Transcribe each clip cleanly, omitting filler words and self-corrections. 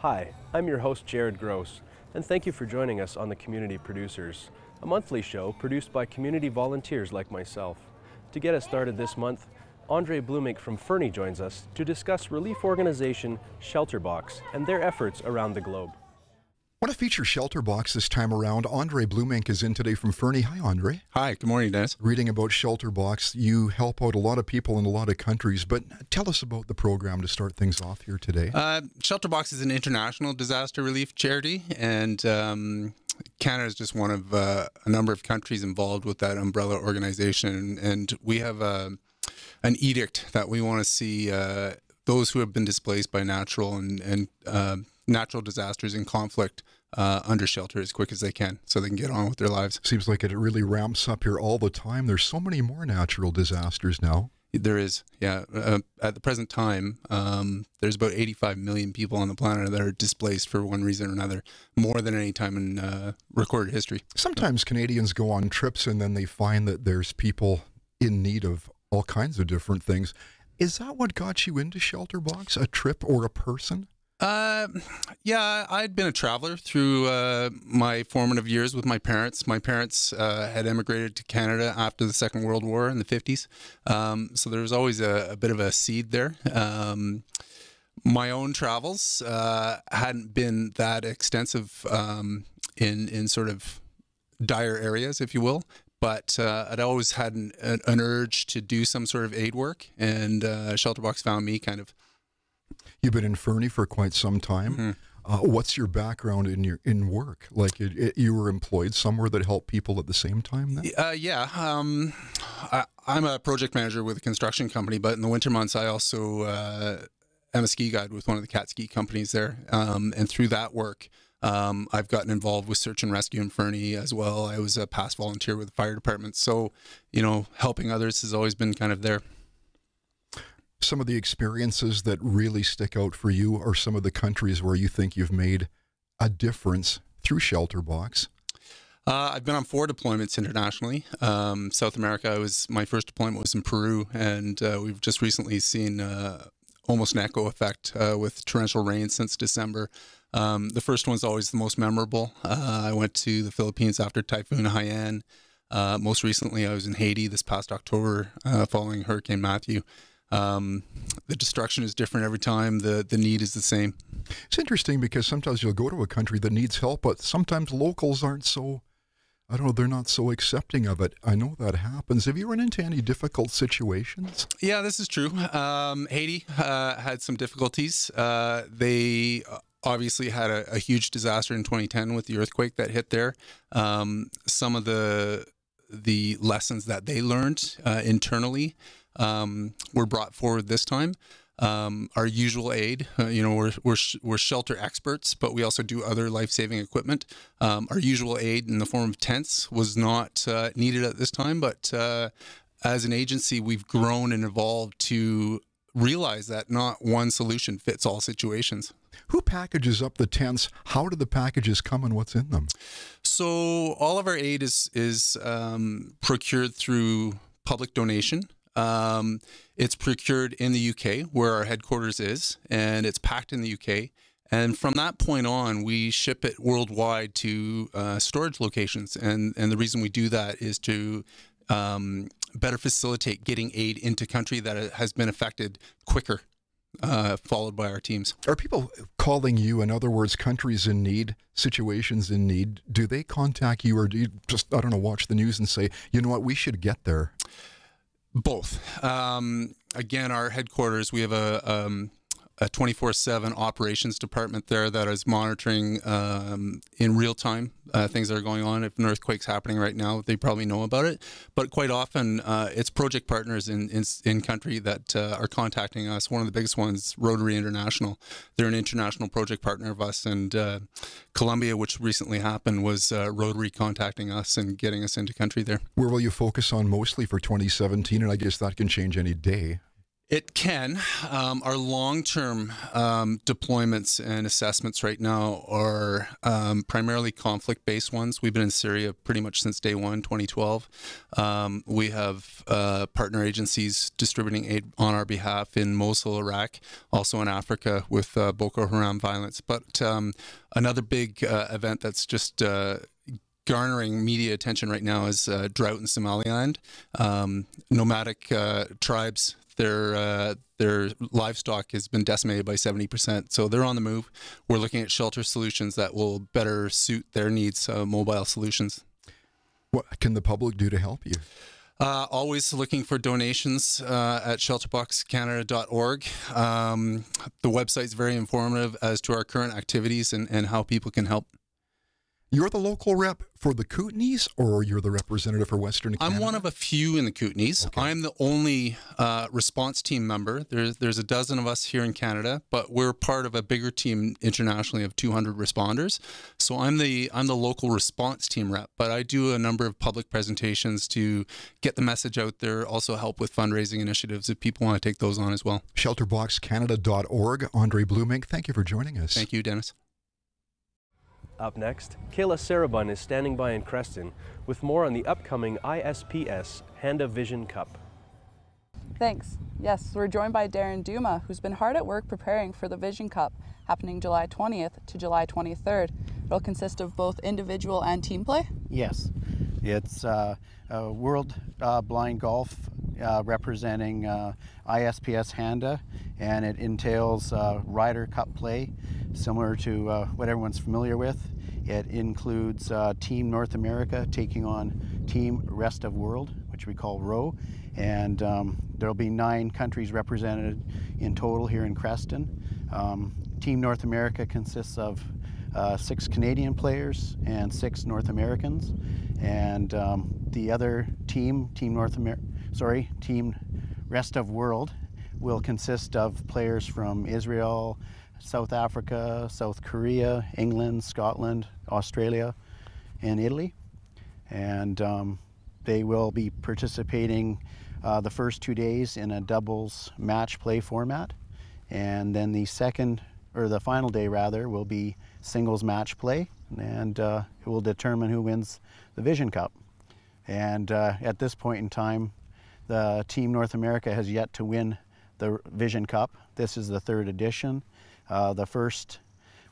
Hi, I'm your host Jared Gross, and thank you for joining us on The Community Producers, a monthly show produced by community volunteers like myself. To get us started this month, Andre Bloemink from Fernie joins us to discuss relief organization Shelterbox and their efforts around the globe. Want to feature Shelterbox this time around? Andre Bloemink is in today from Fernie. Hi, Andre. Hi, good morning, Dennis. Reading about Shelterbox, you help out a lot of people in a lot of countries, but tell us about the program to start things off here today. Shelterbox is an international disaster relief charity, and Canada is just one of a number of countries involved with that umbrella organization, and we have an edict that we want to see those who have been displaced by natural and natural disasters and conflict under shelter as quick as they can so they can get on with their lives. Seems like it really ramps up here all the time. There's so many more natural disasters now. There is, yeah. At the present time, there's about 85 million people on the planet that are displaced for one reason or another, more than any time in recorded history. Sometimes Canadians go on trips and then they find that there's people in need of all kinds of different things. Is that what got you into Shelterbox, a trip or a person? Yeah, I'd been a traveler through my formative years with my parents. My parents had emigrated to Canada after the Second World War in the 50s. So there was always a bit of a seed there. My own travels hadn't been that extensive in sort of dire areas, if you will. But I'd always had an urge to do some sort of aid work, and Shelterbox found me kind of. You've been in Fernie for quite some time. Mm-hmm. What's your background in work? Like you were employed somewhere that helped people at the same time then? Yeah. I'm a project manager with a construction company, but in the winter months I also am a ski guide with one of the Capt ski companies there. And through that work, I've gotten involved with search and rescue in Fernie as well. I was a past volunteer with the fire department. So, you know, helping others has always been kind of there. Some of the experiences that really stick out for you are some of the countries where you think you've made a difference through Shelterbox. I've been on 4 deployments internationally. South America, my first deployment was in Peru, and we've just recently seen almost an echo effect with torrential rain since December. The first one's always the most memorable. I went to the Philippines after Typhoon Haiyan. Most recently, I was in Haiti this past October following Hurricane Matthew. The destruction is different every time. The need is the same. It's interesting because sometimes you'll go to a country that needs help, but sometimes locals aren't so, I don't know, they're not so accepting of it. I know that happens. Have you run into any difficult situations? Yeah, this is true. Haiti had some difficulties. They obviously had a huge disaster in 2010 with the earthquake that hit there. Some of the lessons that they learned internally were brought forward this time. Our usual aid, you know, we're shelter experts, but we also do other life-saving equipment. Our usual aid in the form of tents was not needed at this time, but as an agency, we've grown and evolved to realize that not one solution fits all situations. Who packages up the tents? How do the packages come and what's in them? So all of our aid is procured through public donation. It's procured in the UK where our headquarters is, and it's packed in the UK. And from that point on, we ship it worldwide to storage locations. And the reason we do that is to better facilitate getting aid into country that has been affected quicker, followed by our teams. Are people calling you, in other words, countries in need, situations in need? Do they contact you, or do you just, I don't know, watch the news and say, you know what, we should get there? Both. Again, our headquarters, we have a 24/7 operations department there that is monitoring in real time things that are going on. If an earthquake's happening right now, they probably know about it. But quite often, it's project partners in country that are contacting us. One of the biggest ones, Rotary International. They're an international project partner of us. And Colombia, which recently happened, was Rotary contacting us and getting us into country there. Where will you focus on mostly for 2017? And I guess that can change any day. It can. Our long-term deployments and assessments right now are primarily conflict-based ones. We've been in Syria pretty much since day one, 2012. We have partner agencies distributing aid on our behalf in Mosul, Iraq, also in Africa with Boko Haram violence. But another big event that's just garnering media attention right now is drought in Somaliland. Nomadic tribes, their livestock has been decimated by 70%, so they're on the move. We're looking at shelter solutions that will better suit their needs, mobile solutions. What can the public do to help you? Always looking for donations at shelterboxcanada.org. The website's very informative as to our current activities and how people can help. You're the local rep for the Kootenays, or you're the representative for Western Canada? I'm one of a few in the Kootenays. Okay. I'm the only response team member. There's a dozen of us here in Canada, but we're part of a bigger team internationally of 200 responders. So I'm the local response team rep, but I do a number of public presentations to get the message out there, also help with fundraising initiatives if people want to take those on as well. Shelterboxcanada.org. Andre Bloemink, thank you for joining us. Thank you, Dennis. Up next, Kayla Sarabun is standing by in Creston with more on the upcoming ISPS Handa Vision Cup. Thanks. Yes, we're joined by Darren Duma, who's been hard at work preparing for the Vision Cup, happening July 20th to July 23rd. It'll consist of both individual and team play? Yes. It's World Blind Golf representing ISPS Handa, and it entails Ryder Cup play, similar to what everyone's familiar with. It includes Team North America taking on Team Rest of World, which we call ROW, and there'll be 9 countries represented in total here in Creston. Team North America consists of 6 Canadian players and 6 North Americans, and the other team, Team Rest of World, will consist of players from Israel, South Africa, South Korea, England, Scotland, Australia, and Italy. And they will be participating the first 2 days in a doubles match play format. And then the final day rather, will be singles match play, and it will determine who wins the Vision Cup. And at this point in time, the Team North America has yet to win the Vision Cup. This is the 3rd edition. The first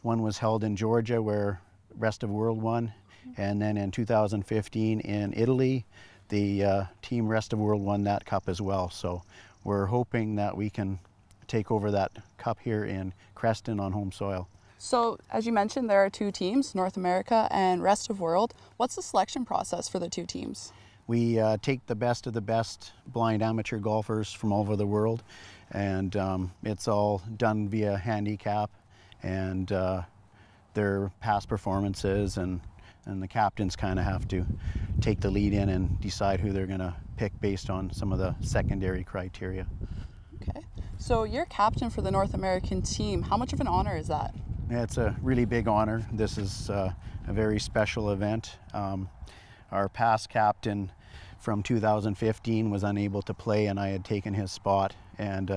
one was held in Georgia, where Rest of World won, and then in 2015 in Italy, the Team Rest of World won that cup as well. So we're hoping that we can take over that cup here in Creston on home soil. So, as you mentioned, there are 2 teams, North America and Rest of World. What's the selection process for the 2 teams? We take the best of the best blind amateur golfers from all over the world, and it's all done via handicap and their past performances, and the captains kind of have to take the lead in and decide who they're going to pick based on some of the secondary criteria. Okay. So you're captain for the North American team. How much of an honor is that? Yeah, it's a really big honor. This is a very special event. Our past captain from 2015 was unable to play, and I had taken his spot, and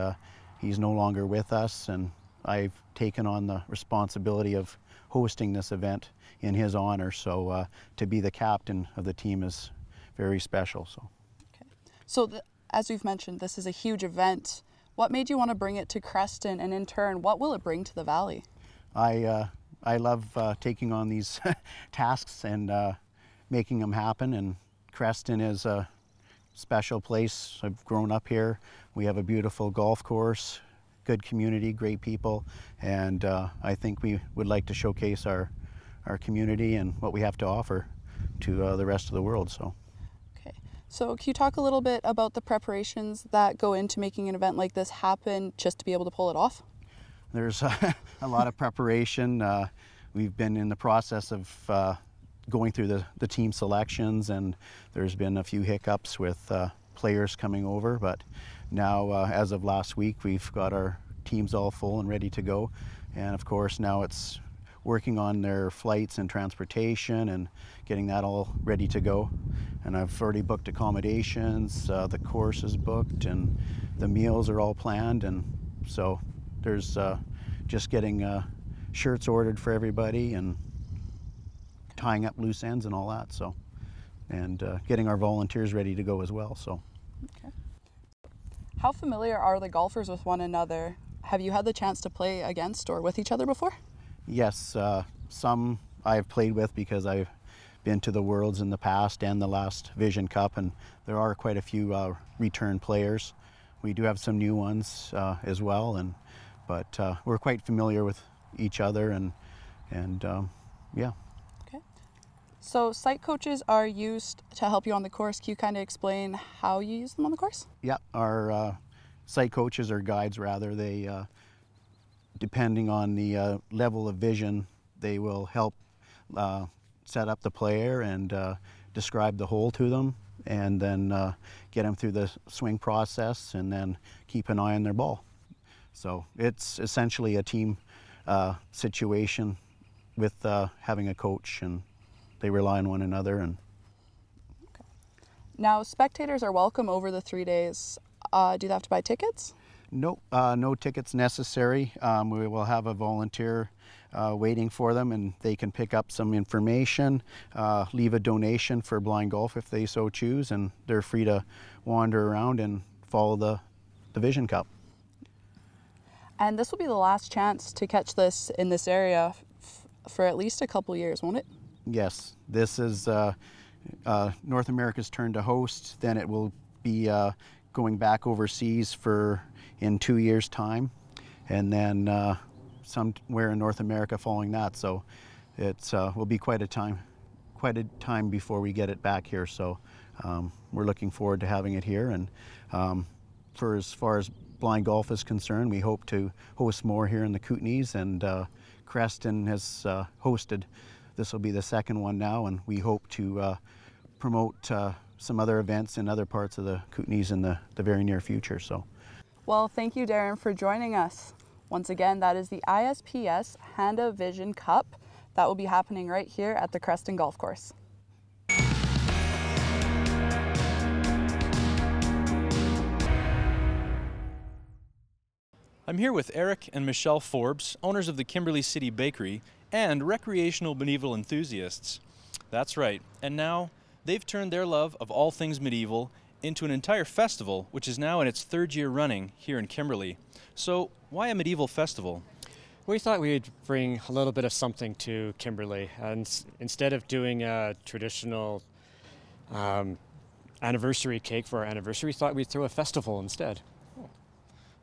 he's no longer with us, and I've taken on the responsibility of hosting this event in his honor. So to be the captain of the team is very special. So as we've mentioned, this is a huge event. What made you want to bring it to Creston, and in turn, what will it bring to the Valley? I love taking on these tasks and making them happen, and Creston is a special place. I've grown up here. We have a beautiful golf course, good community, great people, and I think we would like to showcase our community and what we have to offer to the rest of the world. So can you talk a little bit about the preparations that go into making an event like this happen, just to be able to pull it off? There's a lot of preparation. We've been in the process of going through the team selections, and there's been a few hiccups with players coming over, but now as of last week, we've got our teams all full and ready to go. And of course now it's working on their flights and transportation and getting that all ready to go. And I've already booked accommodations, the course is booked, and the meals are all planned. And so there's just getting shirts ordered for everybody and tying up loose ends and all that. So, and getting our volunteers ready to go as well. So. Okay. How familiar are the golfers with one another? Have you had the chance to play against or with each other before? Yes, some I've played with because I've been to the Worlds in the past and the last Vision Cup, and there are quite a few return players. We do have some new ones as well, but we're quite familiar with each other, and yeah. Okay. So site coaches are used to help you on the course. Can you kind of explain how you use them on the course? Yeah, our site coaches or guides rather, they depending on the level of vision, they will help set up the player and describe the hole to them, and then get them through the swing process, and then keep an eye on their ball. So it's essentially a team situation with having a coach, and they rely on one another. And okay. Now, spectators are welcome over the 3 days. Do they have to buy tickets? No, no tickets necessary. We will have a volunteer waiting for them, and they can pick up some information, leave a donation for blind golf if they so choose, and they're free to wander around and follow the Vision Cup. And this will be the last chance to catch this in this area for at least a couple years, won't it? Yes, this is North America's turn to host. Then it will be going back overseas in 2 years' time, and then somewhere in North America following that. So it will be quite a time before we get it back here. So we're looking forward to having it here. And for as far as blind golf is concerned, we hope to host more here in the Kootenays, and Creston has hosted. This will be the second one now, and we hope to promote some other events in other parts of the Kootenays in the very near future. So, well, thank you, Darren, for joining us. Once again, that is the ISPS Handa Vision Cup. That will be happening right here at the Creston Golf Course. I'm here with Eric and Michelle Forbes, owners of the Kimberley City Bakery and recreational medieval enthusiasts. That's right, and now they've turned their love of all things medieval into an entire festival, which is now in its 3rd year running here in Kimberley. So why a medieval festival? We thought we'd bring a little bit of something to Kimberley, and instead of doing a traditional anniversary cake for our anniversary, we thought we'd throw a festival instead.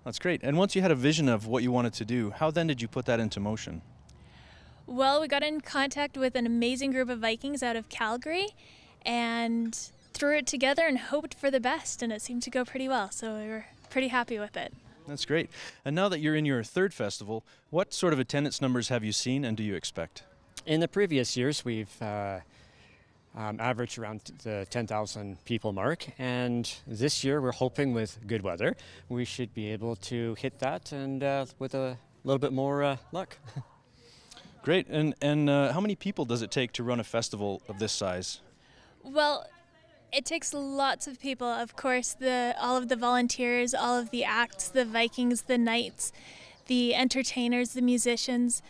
That's great. And once you had a vision of what you wanted to do, how then did you put that into motion? Well, we got in contact with an amazing group of Vikings out of Calgary and threw it together and hoped for the best, and it seemed to go pretty well, so we were pretty happy with it. That's great. And now that you're in your 3rd festival, what sort of attendance numbers have you seen and do you expect? In the previous years, we've averaged around the 10,000 people mark, and this year we're hoping with good weather we should be able to hit that, and with a little bit more luck. Great. And how many people does it take to run a festival of this size? Well, it takes lots of people. Of course, all of the volunteers, all of the acts, the Vikings, the knights, the entertainers, the musicians.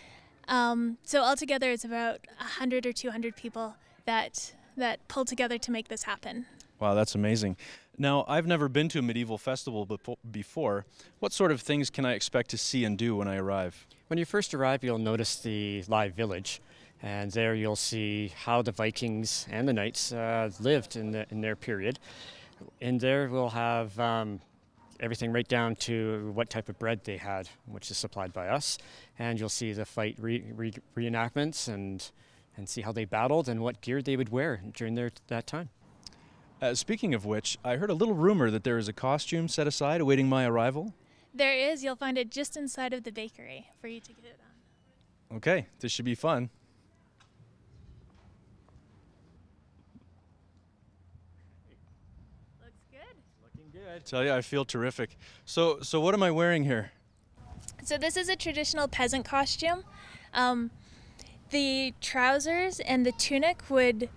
So altogether, it's about 100 or 200 people that pull together to make this happen. Wow, that's amazing. Now, I've never been to a medieval festival before. What sort of things can I expect to see and do when I arrive? When you first arrive, you'll notice the live village, and there you'll see how the Vikings and the knights lived in their period. In there we'll have everything right down to what type of bread they had, which is supplied by us, and you'll see the fight reenactments and see how they battled and what gear they would wear during that time. Speaking of which, I heard a little rumor that there is a costume set aside awaiting my arrival. There is. You'll find it just inside of the bakery for you to get it on. Okay, this should be fun. Looks good. Looking good. Tell you, I feel terrific. So what am I wearing here? So this is a traditional peasant costume. The trousers and the tunic would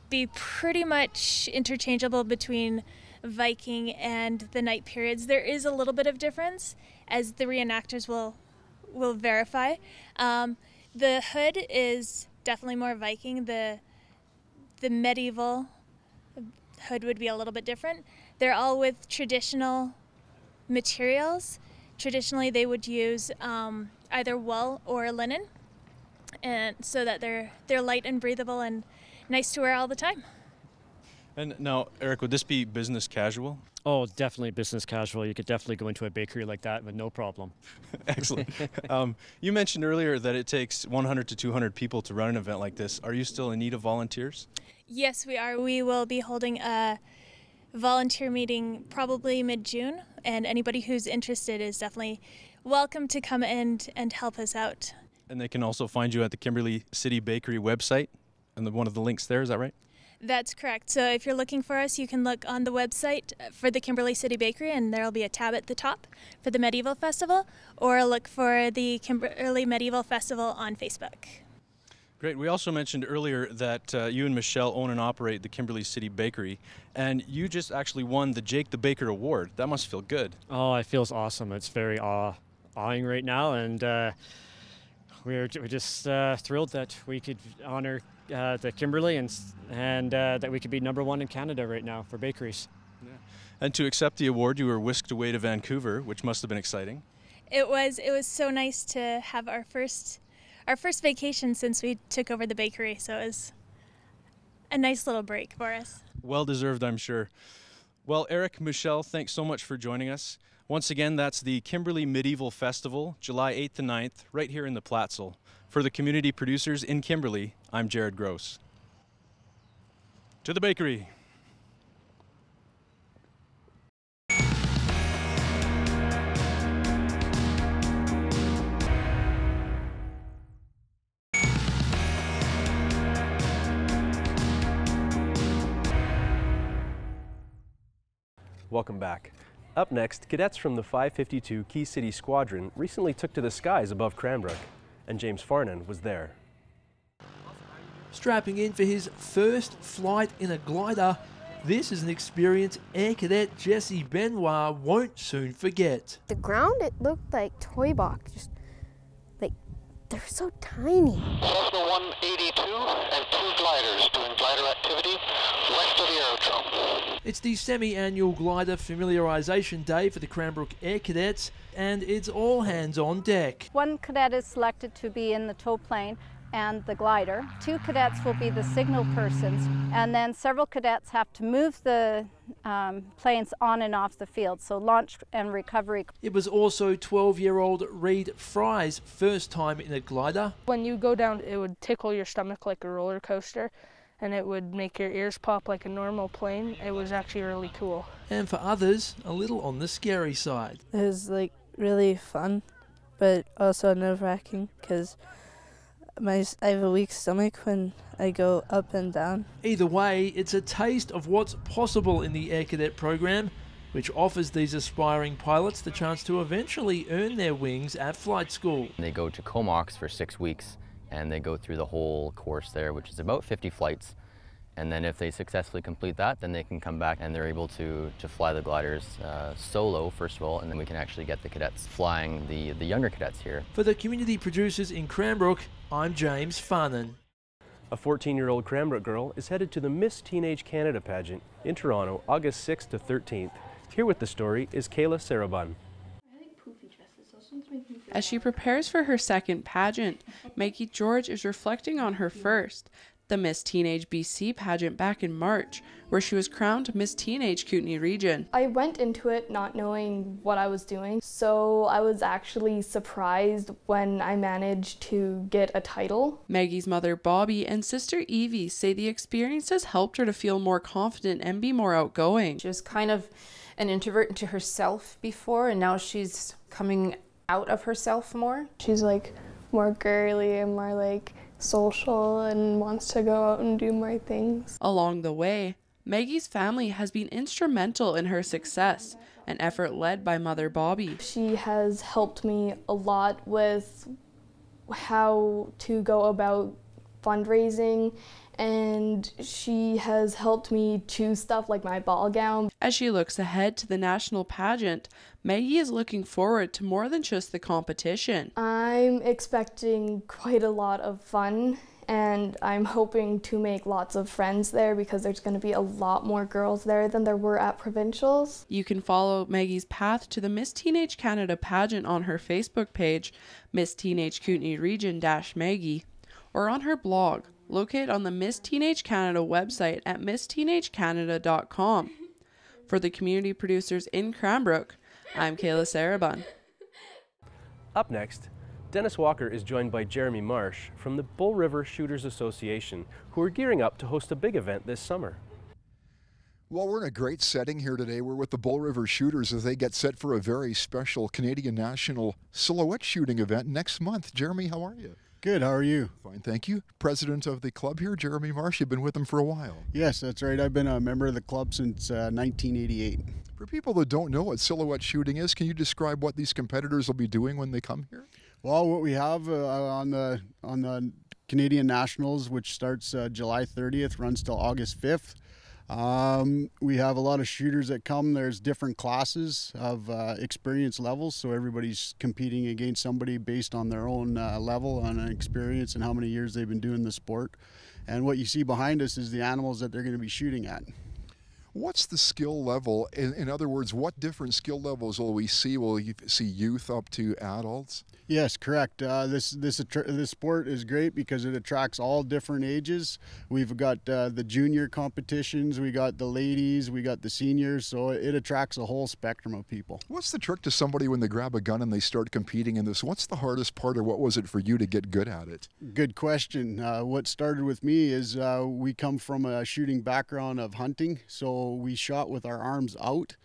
be pretty much interchangeable between Viking and the night periods. There is a little bit of difference, as the reenactors will verify. The hood is definitely more Viking. The medieval hood would be a little bit different. They're all with traditional materials. Traditionally, they would use either wool or linen, and so that they're light and breathable and nice to wear all the time. And now, Eric, would this be business casual? Oh, definitely business casual. You could definitely go into a bakery like that with no problem. Excellent. You mentioned earlier that it takes 100 to 200 people to run an event like this. Are you still in need of volunteers? Yes, we are. We will be holding a volunteer meeting probably mid-June, and anybody who's interested is definitely welcome to come in and help us out. And they can also find you at the Kimberley City Bakery website, and one of the links there, is that right? That's correct. So if you're looking for us, you can look on the website for the Kimberley City Bakery, and there will be a tab at the top for the Medieval Festival, or look for the Kimberley Medieval Festival on Facebook. Great. We also mentioned earlier that you and Michelle own and operate the Kimberley City Bakery, and you just actually won the Jake the Baker Award. That must feel good. Oh, it feels awesome. It's very awing right now, and we're just thrilled that we could honor the Kimberley and that we could be #1 in Canada right now for bakeries. Yeah. And to accept the award, you were whisked away to Vancouver, which must have been exciting. It was so nice to have our first vacation since we took over the bakery, so it was a nice little break for us. Well deserved, I'm sure. Well, Eric, Michelle, thanks so much for joining us. Once again, that's the Kimberley Medieval Festival, July 8th to 9th, right here in the Platzl. For the community producers in Kimberley, I'm Jared Gross. To the bakery. Welcome back. Up next, cadets from the 552 Key City Squadron recently took to the skies above Cranbrook, and James Farnan was there. Strapping in for his first flight in a glider, this is an experience Air Cadet Jesse Benoit won't soon forget. The ground, it looked like toy box, just like they're so tiny. Cessna 182 and 2 gliders doing glider activity west of the aerodrome. It's the semi-annual glider familiarization day for the Cranbrook Air Cadets, and it's all hands on deck. One cadet is selected to be in the tow plane and the glider. 2 cadets will be the signal persons, and then several cadets have to move the planes on and off the field, so launch and recovery. It was also 12-year-old Reed Fry's first time in a glider. When you go down, it would tickle your stomach like a roller coaster, and it would make your ears pop like a normal plane. It was actually really cool. And for others, a little on the scary side. It was like really fun, but also nerve-wracking because I have a weak stomach when I go up and down. Either way, it's a taste of what's possible in the Air Cadet program, which offers these aspiring pilots the chance to eventually earn their wings at flight school. They go to Comox for 6 weeks, and they go through the whole course there, which is about 50 flights. And then if they successfully complete that, then they can come back and they're able to fly the gliders solo, first of all, and then we can actually get the cadets flying the younger cadets here. For the community producers in Cranbrook, I'm James Farnan. A 14-year-old Cranbrook girl is headed to the Miss Teenage Canada pageant in Toronto, August 6th to 13th. Here with the story is Kayla Sarabun. As she prepares for her second pageant, Maggie George is reflecting on her first, the Miss Teenage BC pageant back in March, where she was crowned Miss Teenage Kootenay Region. I went into it not knowing what I was doing, so I was actually surprised when I managed to get a title. Maggie's mother Bobbi and sister Evie say the experience has helped her to feel more confident and be more outgoing. She was kind of an introvert into herself before, and now she's coming out of herself more. She's like more girly and more like social and wants to go out and do more things. Along the way, Maggie's family has been instrumental in her success, an effort led by mother Bobbi. She has helped me a lot with how to go about fundraising, and she has helped me choose stuff like my ball gown. As she looks ahead to the national pageant, Maggie is looking forward to more than just the competition. I'm expecting quite a lot of fun, and I'm hoping to make lots of friends there because there's going to be a lot more girls there than there were at provincials. You can follow Maggie's path to the Miss Teenage Canada pageant on her Facebook page, Miss Teenage Kootenay Region-Maggie, or on her blog, located on the Miss Teenage Canada website at missteenagecanada.com. For the community producers in Cranbrook, I'm Kayla Sarabun. Up next, Dennis Walker is joined by Jeramey Marsh from the Bull River Shooters Association, who are gearing up to host a big event this summer. Well, we're in a great setting here today. We're with the Bull River Shooters as they get set for a very special Canadian National Silhouette Shooting event next month. Jeramey, how are you? Good, how are you? Fine, thank you. President of the club here, Jeramey Marsh, you've been with them for a while. Yes, that's right. I've been a member of the club since 1988. For people that don't know what silhouette shooting is, can you describe what these competitors will be doing when they come here? Well, what we have on the Canadian Nationals, which starts July 30th, runs till August 5th. We have a lot of shooters that come. There's different classes of experience levels, so everybody's competing against somebody based on their own level on experience and how many years they've been doing the sport. And what you see behind us is the animals that they're going to be shooting at. What's the skill level? In other words, what different skill levels will we see? Will you see youth up to adults? Yes, correct. This sport is great because it attracts all different ages. We've got the junior competitions, we got the ladies, we got the seniors, so it attracts a whole spectrum of people. What's the trick to somebody when they grab a gun and they start competing in this? What's the hardest part, or what was it for you to get good at it? Good question. What started with me is we come from a shooting background of hunting, so we shot with our arms out.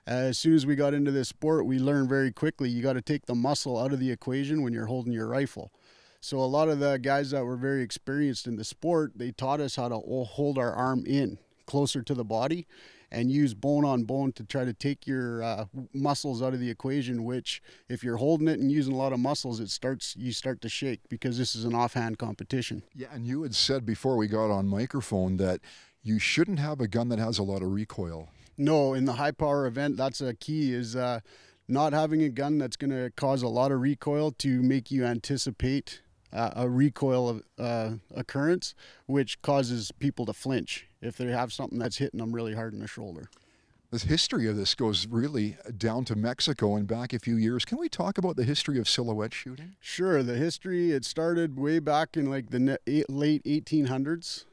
As soon as we got into this sport, we learned very quickly you got to take the muscle out of the equation when you're holding your rifle. So a lot of the guys that were very experienced in the sport, they taught us how to hold our arm in closer to the body and use bone on bone to try to take your muscles out of the equation, which if you're holding it and using a lot of muscles, you start to shake because this is an offhand competition. Yeah, and you had said before we got on microphone that you shouldn't have a gun that has a lot of recoil. No, in the high power event, that's a key, is not having a gun that's going to cause a lot of recoil to make you anticipate a recoil occurrence, which causes people to flinch if they have something that's hitting them really hard in the shoulder. The history of this goes really down to Mexico and back a few years. Can we talk about the history of silhouette shooting? Sure. The history, it started way back in like the late 1800s.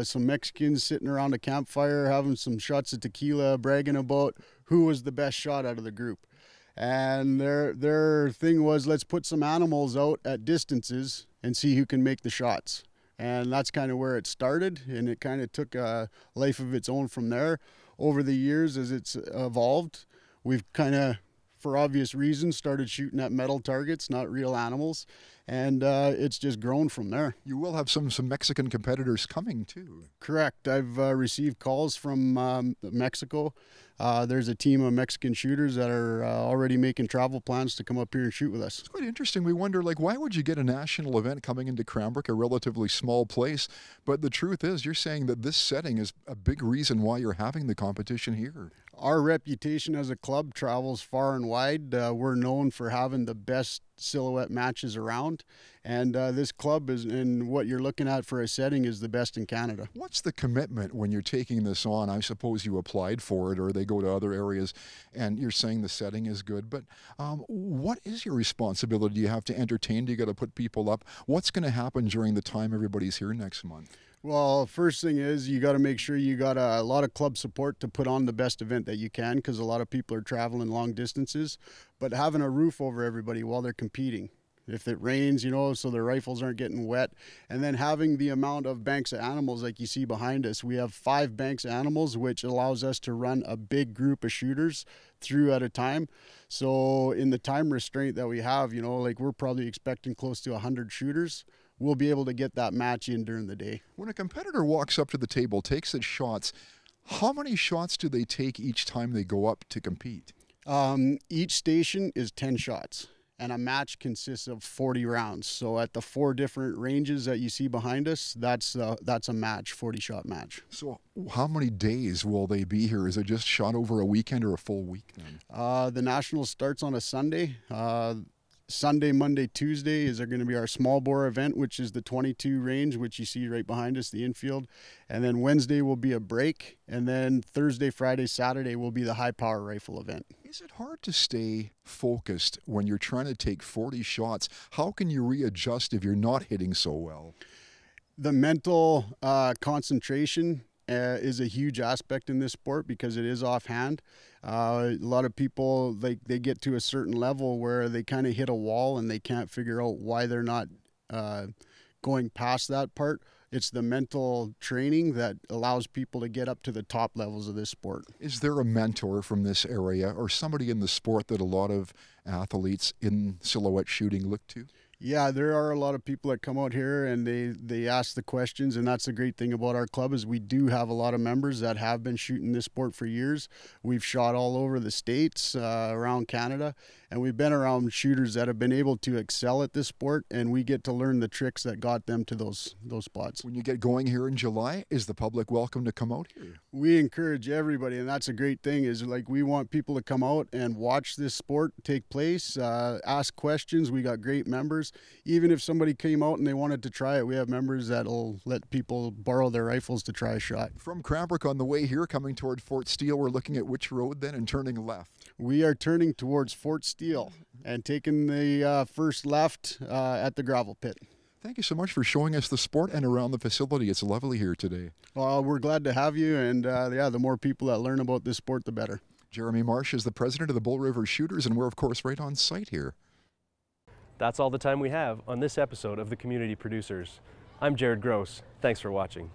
Some Mexicans sitting around a campfire having some shots of tequila, bragging about who was the best shot out of the group. And their thing was, let's put some animals out at distances and see who can make the shots. And that's kind of where it started, and it kind of took a life of its own from there. Over the years, as it's evolved, we've kind of, for obvious reasons, started shooting at metal targets, not real animals, and it's just grown from there. You will have some Mexican competitors coming too. Correct. I've received calls from Mexico. There's a team of Mexican shooters that are already making travel plans to come up here and shoot with us. It's quite interesting. We wonder, like, why would you get a national event coming into Cranbrook, a relatively small place? But the truth is, you're saying that this setting is a big reason why you're having the competition here. Our reputation as a club travels far and wide. We're known for having the best silhouette matches around, and this club is, and what you're looking at for a setting, is the best in Canada. What's the commitment when you're taking this on? I suppose you applied for it, or they go to other areas, and you're saying the setting is good, but what is your responsibility? Do you have to entertain? Do you got to put people up? What's going to happen during the time everybody's here next month? Well, first thing is you got to make sure you got a lot of club support to put on the best event that you can, because a lot of people are traveling long distances, but having a roof over everybody while they're competing. If it rains, you know, so their rifles aren't getting wet. And then having the amount of banks of animals like you see behind us. We have 5 banks of animals, which allows us to run a big group of shooters through at a time. So in the time restraint that we have, you know, like we're probably expecting close to 100 shooters. We'll be able to get that match in during the day. When a competitor walks up to the table, takes its shots, how many shots do they take each time they go up to compete? Each station is 10 shots. and a match consists of 40 rounds. So at the 4 different ranges that you see behind us, that's a match, 40-shot match. So how many days will they be here? Is it just shot over a weekend or a full week then? The National starts on a Sunday. Sunday, Monday, Tuesday is going to be our small bore event, which is the 22 range, which you see right behind us, the infield. And then Wednesday will be a break. And then Thursday, Friday, Saturday will be the high power rifle event. Is it hard to stay focused when you're trying to take 40 shots? How can you readjust if you're not hitting so well? The mental concentration is a huge aspect in this sport because it is offhand. A lot of people, they get to a certain level where they kind of hit a wall and they can't figure out why they're not going past that part. It's the mental training that allows people to get up to the top levels of this sport. Is there a mentor from this area or somebody in the sport that a lot of athletes in silhouette shooting look to? Yeah, there are a lot of people that come out here and they ask the questions, and that's the great thing about our club is we do have a lot of members that have been shooting this sport for years. We've shot all over the States, around Canada, and we've been around shooters that have been able to excel at this sport, and we get to learn the tricks that got them to those spots. When you get going here in July, is the public welcome to come out here? We encourage everybody, and that's a great thing, is like we want people to come out and watch this sport take place, ask questions. We got great members. Even if somebody came out and they wanted to try it, we have members that'll let people borrow their rifles to try a shot. From Cranbrook on the way here, coming toward Fort Steele, we're looking at which road then and turning left? We are turning towards Fort Steele and taking the first left at the gravel pit. Thank you so much for showing us the sport and around the facility. It's lovely here today. Well, we're glad to have you, and yeah, the more people that learn about this sport, the better. Jeramey Marsh is the president of the Bull River Shooters, and we're, of course, right on site here. That's all the time we have on this episode of The Community Producers. I'm Jared Gross. Thanks for watching.